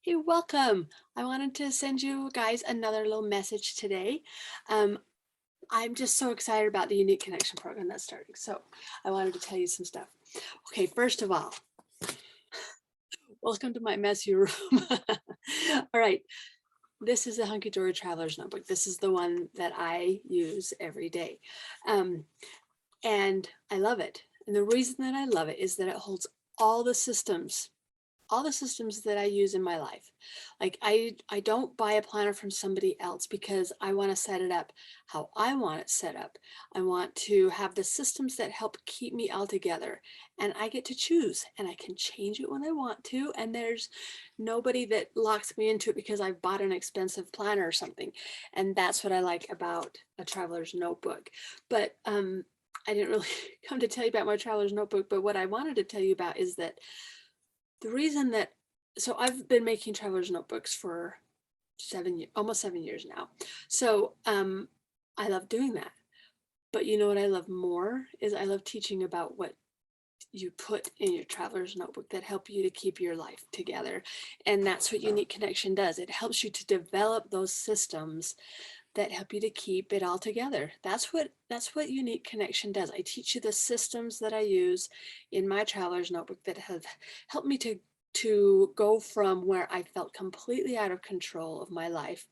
Hey, welcome. I wanted to send you guys another little message today. Um, I'm just so excited about the Unique Connection program that's starting. So I wanted to tell you some stuff. Okay, first of all, welcome to my messy room. All right, this is the Hunky Dory Traveler's Notebook. This is the one that I use every day. Um, and I love it. And the reason that I love it is that it holds all the systems all the systems that I use in my life. Like I don't buy a planner from somebody else because I want to set it up how I want it set up. I want to have the systems that help keep me all together, and I get to choose, and I can change it when I want to, and there's nobody that locks me into it because I've bought an expensive planner or something. And that's what I like about a traveler's notebook. But I didn't really come to tell you about my traveler's notebook, but what I wanted to tell you about is that the reason that, so I've been making traveler's notebooks for almost 7 years now. So I love doing that. But you know what I love more is I love teaching about what you put in your traveler's notebook that help you to keep your life together. And that's what Unique Connection does. It helps you to develop those systems that help you to keep it all together. That's what Unique Connection does. I teach you the systems that I use in my traveler's notebook that have helped me to go from where I felt completely out of control of my life.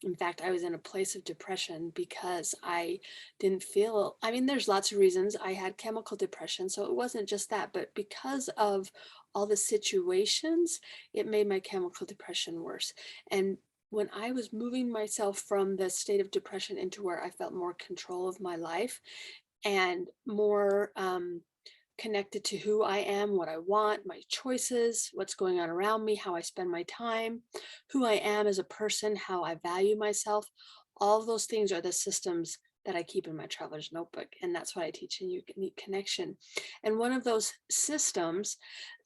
In fact, I was in a place of depression because I didn't feel, I mean, there's lots of reasons. I had chemical depression, so it wasn't just that, but because of all the situations, it made my chemical depression worse. And when I was moving myself from the state of depression into where I felt more control of my life and more connected to who I am, what I want, my choices, what's going on around me, how I spend my time, who I am as a person, how I value myself, all of those things are the systems that I keep in my traveler's notebook. And that's what I teach in Unique Connection. And one of those systems,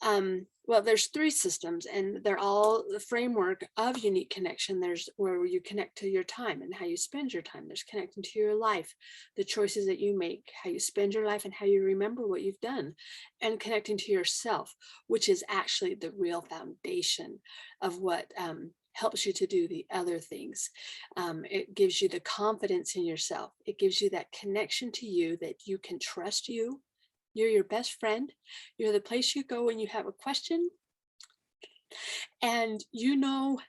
well, there's 3 systems and they're all the framework of Unique Connection. There's where you connect to your time and how you spend your time. There's connecting to your life, the choices that you make, how you spend your life, and how you remember what you've done, and connecting to yourself, which is actually the real foundation of what helps you to do the other things. It gives you the confidence in yourself. It gives you that connection to you that you can trust you. You're your best friend. You're the place you go when you have a question, and you know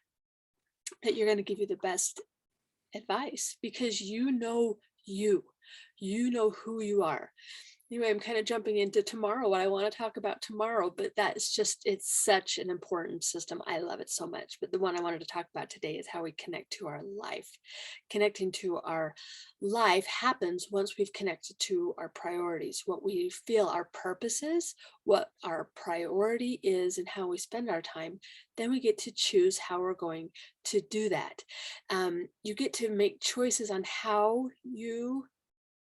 that you're going to give you the best advice because you. You know who you are. Anyway, I'm kind of jumping into tomorrow, what I want to talk about tomorrow, but that's just, it's such an important system. I love it so much. But the one I wanted to talk about today is how we connect to our life. Connecting to our life happens once we've connected to our priorities, what we feel our purpose is, what our priority is, and how we spend our time. Then we get to choose how we're going to do that. You get to make choices on how you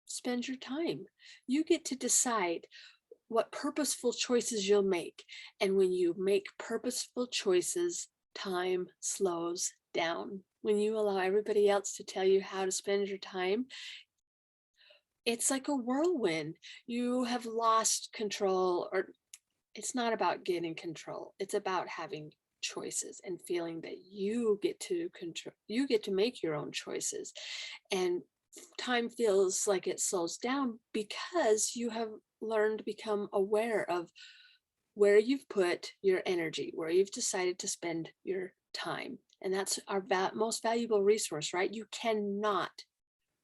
spend your time. You get to decide what purposeful choices you'll make. And when you make purposeful choices, time slows down. When you allow everybody else to tell you how to spend your time, it's like a whirlwind. You have lost control, or it's not about getting control. It's about having choices and feeling that you get to control, you get to make your own choices. And time feels like it slows down because you have learned to become aware of where you've put your energy, where you've decided to spend your time. And that's our most valuable resource, right? You cannot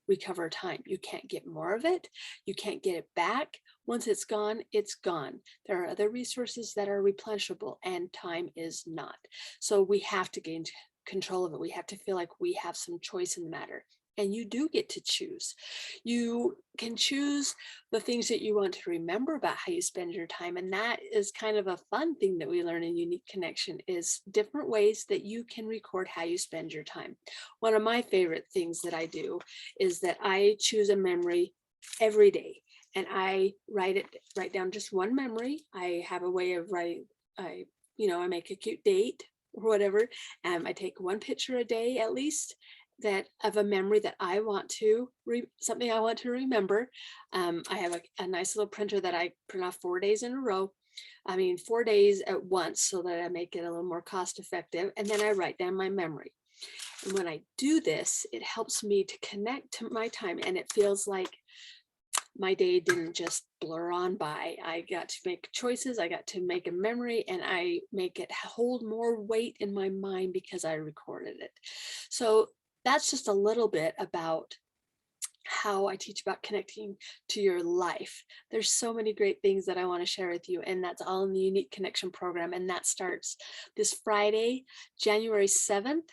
recover time. You can't get more of it. You can't get it back. Once it's gone, it's gone. There are other resources that are replenishable, and time is not. So we have to gain control of it. We have to feel like we have some choice in the matter. And you do get to choose. You can choose the things that you want to remember about how you spend your time. And that is kind of a fun thing that we learn in Unique Connection, is different ways that you can record how you spend your time. One of my favorite things that I do is that I choose a memory every day, and I write down just one memory. I have a way of writing, I make a cute date or whatever. I take one picture a day at least, that of a memory that I want to something I want to remember. I have a nice little printer that I print off 4 days in a row. I mean, 4 days at once so that I make it a little more cost effective. And then I write down my memory. And when I do this, it helps me to connect to my time, and it feels like my day didn't just blur on by. I got to make choices, I got to make a memory, and I make it hold more weight in my mind because I recorded it. So that's just a little bit about how I teach about connecting to your life. There's so many great things that I want to share with you, and that's all in the Unique Connection program, and that starts this Friday, January 7th.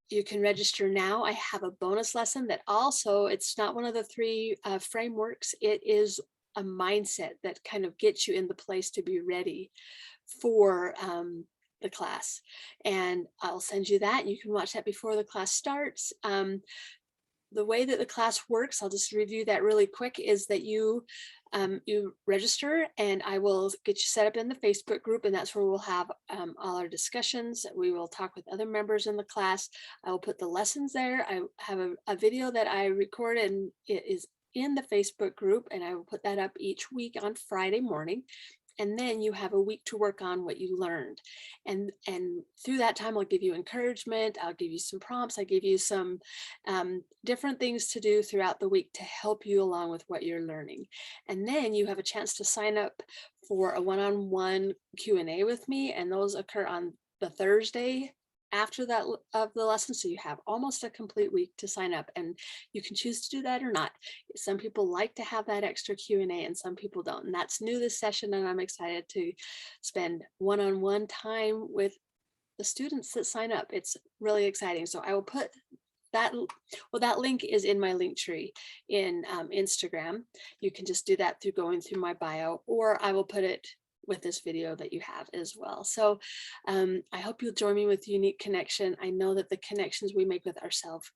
You can register now. I have a bonus lesson that also, it's not one of the three frameworks. It is a mindset that kind of gets you in the place to be ready for the class. And I'll send you that. You can watch that before the class starts. The way that the class works, I'll just review that really quick, is that you register, and I will get you set up in the Facebook group, and that's where we'll have all our discussions. We will talk with other members in the class. I will put the lessons there. I have a video that I record, and it is in the Facebook group, and I will put that up each week on Friday morning. And then you have a week to work on what you learned. And through that time, I'll give you encouragement. I'll give you some prompts. I give you some different things to do throughout the week to help you along with what you're learning. And then you have a chance to sign up for a one-on-one Q&A with me. And those occur on the Thursday after that of the lesson. So you have almost a complete week to sign up, and you can choose to do that or not. Some people like to have that extra Q&A and some people don't. And that's new this session, and I'm excited to spend one-on-one time with the students that sign up. It's really exciting. So I will put that, well, that link is in my link tree in Instagram. You can just do that through going through my bio, or I will put it with this video that you have as well. So I hope you'll join me with Unique Connection. I know that the connections we make with ourselves,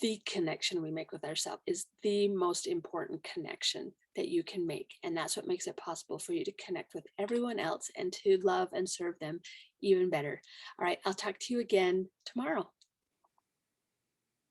the connection we make with ourselves is the most important connection that you can make. And that's what makes it possible for you to connect with everyone else and to love and serve them even better. All right, I'll talk to you again tomorrow.